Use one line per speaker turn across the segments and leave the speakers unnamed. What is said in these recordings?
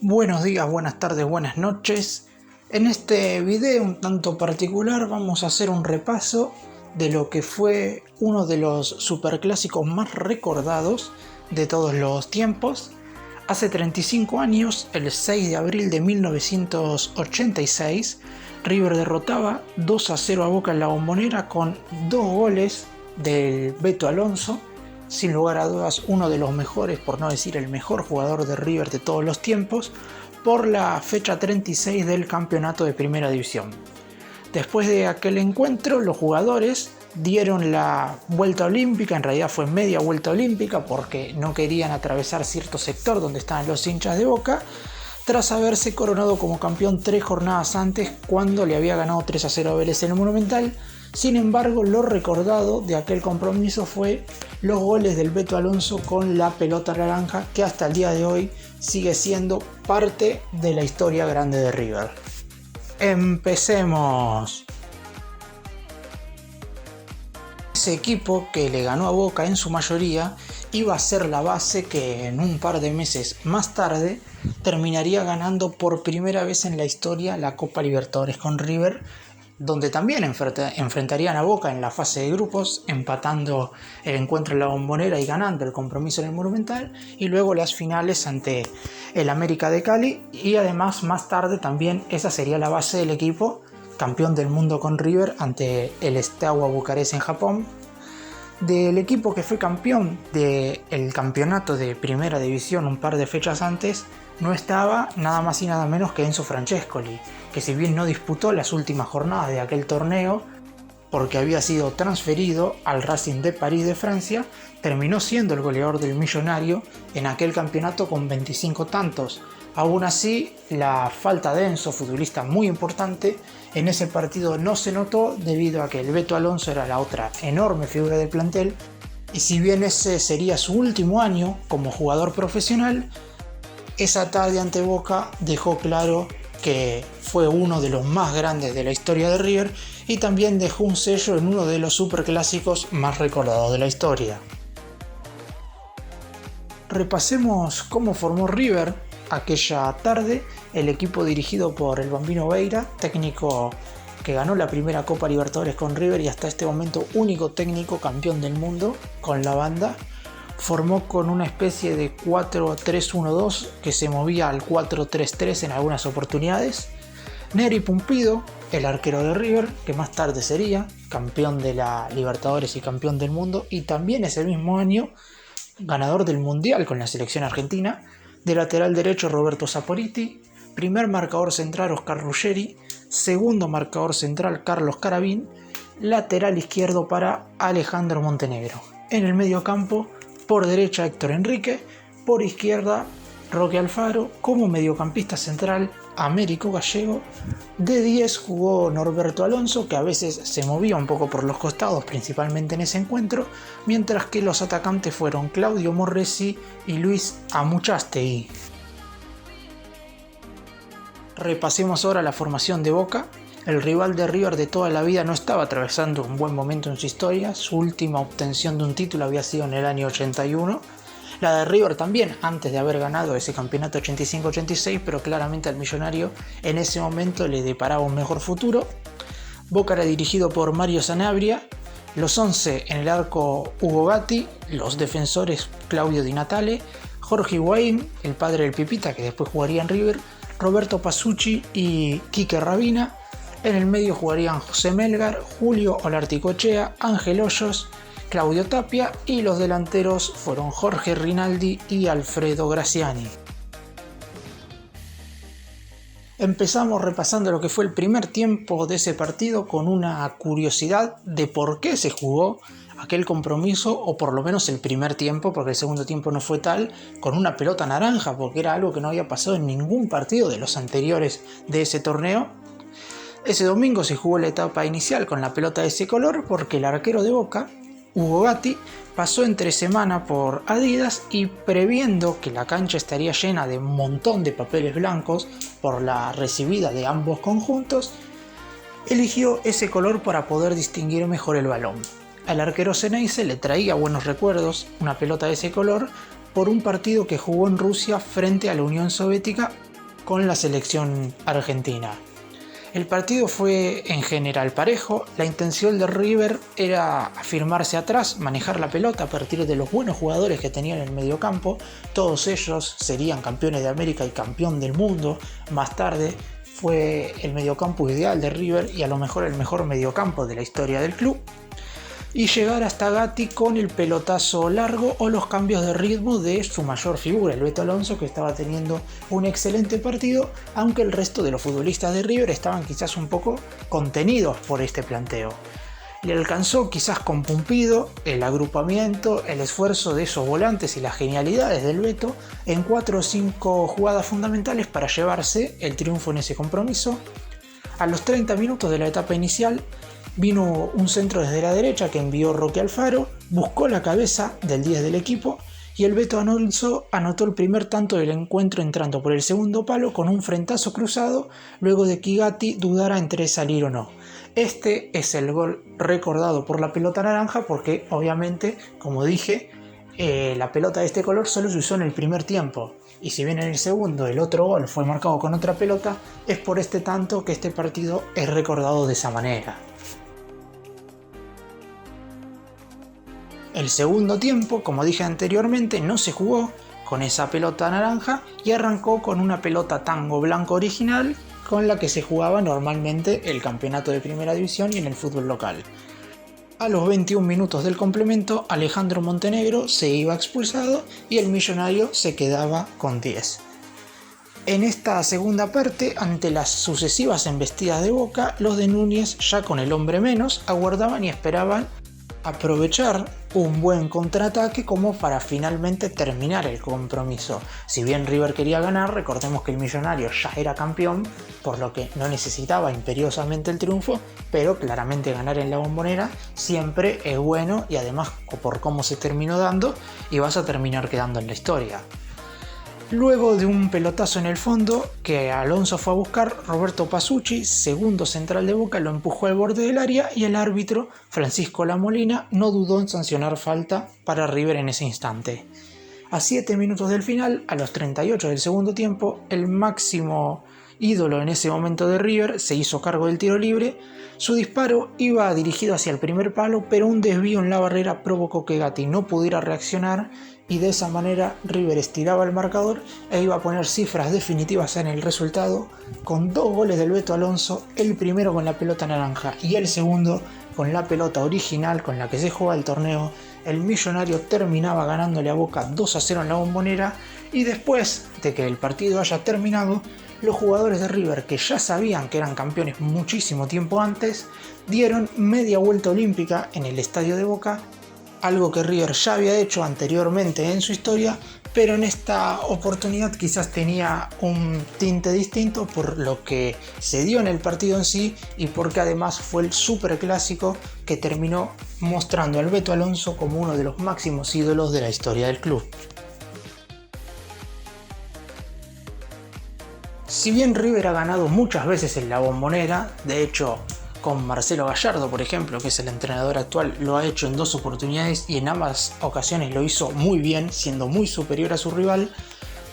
Buenos días, buenas tardes, buenas noches. En este video un tanto particular vamos a hacer un repaso de lo que fue uno de los superclásicos más recordados de todos los tiempos. Hace 35 años, el 6 de abril de 1986, River derrotaba 2-0 a Boca en la Bombonera con 2 goles del Beto Alonso. Sin lugar a dudas, uno de los mejores, por no decir el mejor jugador de River de todos los tiempos, por la fecha 36 del campeonato de Primera División. Después de aquel encuentro, los jugadores dieron la vuelta olímpica, en realidad fue media vuelta olímpica porque no querían atravesar cierto sector donde estaban los hinchas de Boca, tras haberse coronado como campeón 3 jornadas antes cuando le había ganado 3-0 a Vélez en el Monumental. Sin embargo, lo recordado de aquel compromiso fue los goles del Beto Alonso con la pelota naranja, que hasta el día de hoy sigue siendo parte de la historia grande de River. ¡Empecemos! Ese equipo que le ganó a Boca en su mayoría iba a ser la base que en un par de meses más tarde terminaría ganando por primera vez en la historia la Copa Libertadores con River, donde también enfrentarían a Boca en la fase de grupos, empatando el encuentro en la Bombonera y ganando el compromiso en el Monumental, y luego las finales ante el América de Cali, y además más tarde también esa sería la base del equipo, campeón del mundo con River ante el Steaua Bucarest en Japón. Del equipo que fue campeón del campeonato de Primera División un par de fechas antes, no estaba nada más y nada menos que Enzo Francescoli, que si bien no disputó las últimas jornadas de aquel torneo porque había sido transferido al Racing de París de Francia, terminó siendo el goleador del Millonario en aquel campeonato con 25 tantos. Aún así, la falta de Enzo, futbolista muy importante, en ese partido no se notó debido a que el Beto Alonso era la otra enorme figura del plantel, y si bien ese sería su último año como jugador profesional, esa tarde ante Boca dejó claro que fue uno de los más grandes de la historia de River y también dejó un sello en uno de los superclásicos más recordados de la historia. Repasemos cómo formó River aquella tarde. El equipo dirigido por el Bambino Veira, técnico que ganó la primera Copa Libertadores con River y hasta este momento único técnico campeón del mundo con la banda, formó con una especie de 4-3-1-2 que se movía al 4-3-3 en algunas oportunidades. Neri Pumpido, el arquero de River, que más tarde sería campeón de la Libertadores y campeón del mundo, y también ese mismo año ganador del Mundial con la selección argentina. De lateral derecho Roberto Saporiti, primer marcador central Oscar Ruggeri, segundo marcador central Carlos Carabín, lateral izquierdo para Alejandro Montenegro. En el medio campo, por derecha Héctor Enrique, por izquierda Roque Alfaro, como mediocampista central Américo Gallego. De 10 jugó Norberto Alonso, que a veces se movía un poco por los costados, principalmente en ese encuentro, mientras que los atacantes fueron Claudio Morresi y Luis Amuchastegui. Repasemos ahora la formación de Boca. El rival de River de toda la vida no estaba atravesando un buen momento en su historia. Su última obtención de un título había sido en el año 81. La de River también, antes de haber ganado ese campeonato 85-86, pero claramente al Millonario en ese momento le deparaba un mejor futuro. Boca era dirigido por Mario Sanabria. Los 11 en el arco Hugo Gatti, los defensores Claudio Di Natale, Jorge Higuaín, el padre del Pipita que después jugaría en River, Roberto Pasucci y Quique Rabina. En el medio jugarían José Melgar, Julio Olarticochea, Ángel Hoyos, Claudio Tapia, y los delanteros fueron Jorge Rinaldi y Alfredo Graciani. Empezamos repasando lo que fue el primer tiempo de ese partido con una curiosidad de por qué se jugó aquel compromiso, o por lo menos el primer tiempo, porque el segundo tiempo no fue tal, con una pelota naranja, porque era algo que no había pasado en ningún partido de los anteriores de ese torneo. Ese domingo se jugó la etapa inicial con la pelota de ese color porque el arquero de Boca, Hugo Gatti, pasó entre semana por Adidas y, previendo que la cancha estaría llena de un montón de papeles blancos por la recibida de ambos conjuntos, eligió ese color para poder distinguir mejor el balón. Al arquero Ceneice le traía buenos recuerdos una pelota de ese color por un partido que jugó en Rusia frente a la Unión Soviética con la selección argentina. El partido fue en general parejo. La intención de River era afirmarse atrás, manejar la pelota a partir de los buenos jugadores que tenían en el mediocampo. Todos ellos serían campeones de América y campeón del mundo. Más tarde fue el mediocampo ideal de River y a lo mejor el mejor mediocampo de la historia del club. Y llegar hasta Gatti con el pelotazo largo o los cambios de ritmo de su mayor figura, el Beto Alonso, que estaba teniendo un excelente partido, aunque el resto de los futbolistas de River estaban quizás un poco contenidos por este planteo. Le alcanzó quizás con Pumpido el agrupamiento, el esfuerzo de esos volantes y las genialidades del Beto en 4 o 5 jugadas fundamentales para llevarse el triunfo en ese compromiso. A los 30 minutos de la etapa inicial, vino un centro desde la derecha que envió Roque Alfaro, buscó la cabeza del 10 del equipo y el Beto Alonso anotó el primer tanto del encuentro entrando por el segundo palo con un frentazo cruzado luego de que Gatti dudara entre salir o no. Este es el gol recordado por la pelota naranja porque obviamente, como dije, la pelota de este color solo se usó en el primer tiempo. Y si bien en el segundo el otro gol fue marcado con otra pelota, es por este tanto que este partido es recordado de esa manera. El segundo tiempo, como dije anteriormente, no se jugó con esa pelota naranja y arrancó con una pelota tango blanco original con la que se jugaba normalmente el campeonato de primera división y en el fútbol local. A los 21 minutos del complemento, Alejandro Montenegro se iba expulsado y el Millonario se quedaba con 10. En esta segunda parte, ante las sucesivas embestidas de Boca, los de Núñez, ya con el hombre menos, aguardaban y esperaban aprovechar un buen contraataque como para finalmente terminar el compromiso. Si bien River quería ganar, recordemos que el Millonario ya era campeón, por lo que no necesitaba imperiosamente el triunfo, pero claramente ganar en la Bombonera siempre es bueno y además por cómo se terminó dando y vas a terminar quedando en la historia. Luego de un pelotazo en el fondo que Alonso fue a buscar, Roberto Pasucci, segundo central de Boca, lo empujó al borde del área y el árbitro, Francisco Lamolina, no dudó en sancionar falta para River en ese instante. A 7 minutos del final, a los 38 del segundo tiempo, el máximo ídolo en ese momento de River se hizo cargo del tiro libre. Su disparo iba dirigido hacia el primer palo, pero un desvío en la barrera provocó que Gatti no pudiera reaccionar y de esa manera River estiraba el marcador e iba a poner cifras definitivas en el resultado con 2 goles del Beto Alonso, el primero con la pelota naranja y el segundo con la pelota original con la que se juega el torneo. El Millonario terminaba ganándole a Boca 2-0 en la Bombonera y después de que el partido haya terminado, los jugadores de River, que ya sabían que eran campeones muchísimo tiempo antes, dieron media vuelta olímpica en el estadio de Boca, algo que River ya había hecho anteriormente en su historia, pero en esta oportunidad quizás tenía un tinte distinto por lo que se dio en el partido en sí y porque además fue el superclásico que terminó mostrando al Beto Alonso como uno de los máximos ídolos de la historia del club. Si bien River ha ganado muchas veces en la Bombonera, de hecho con Marcelo Gallardo, por ejemplo, que es el entrenador actual, lo ha hecho en 2 oportunidades y en ambas ocasiones lo hizo muy bien, siendo muy superior a su rival,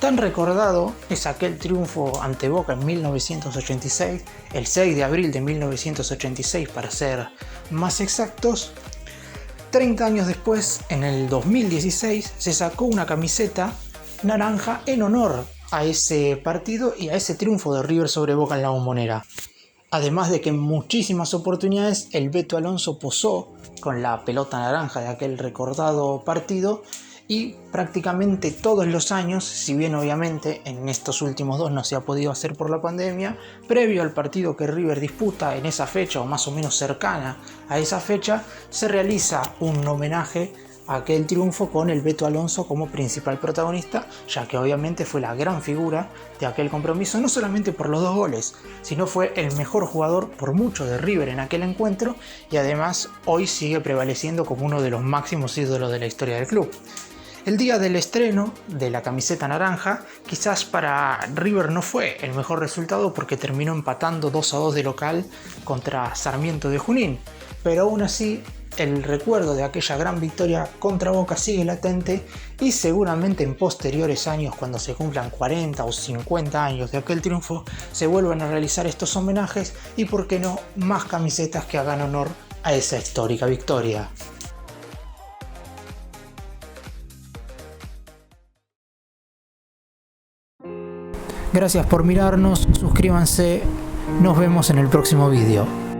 tan recordado es aquel triunfo ante Boca en 1986, el 6 de abril de 1986 para ser más exactos. 30 años después, en el 2016, se sacó una camiseta naranja en honor a ese partido y a ese triunfo de River sobre Boca en la Bombonera. Además de que en muchísimas oportunidades el Beto Alonso posó con la pelota naranja de aquel recordado partido y prácticamente todos los años, si bien obviamente en estos últimos 2 no se ha podido hacer por la pandemia, previo al partido que River disputa en esa fecha o más o menos cercana a esa fecha, se realiza un homenaje a aquel triunfo con el Beto Alonso como principal protagonista, ya que obviamente fue la gran figura de aquel compromiso, no solamente por los 2 goles, sino fue el mejor jugador por mucho de River en aquel encuentro y además hoy sigue prevaleciendo como uno de los máximos ídolos de la historia del club. El día del estreno de la camiseta naranja, quizás para River no fue el mejor resultado porque terminó empatando 2-2 de local contra Sarmiento de Junín, pero aún así el recuerdo de aquella gran victoria contra Boca sigue latente y seguramente en posteriores años, cuando se cumplan 40 o 50 años de aquel triunfo, se vuelvan a realizar estos homenajes y, por qué no, más camisetas que hagan honor a esa histórica victoria. Gracias por mirarnos, suscríbanse, nos vemos en el próximo vídeo.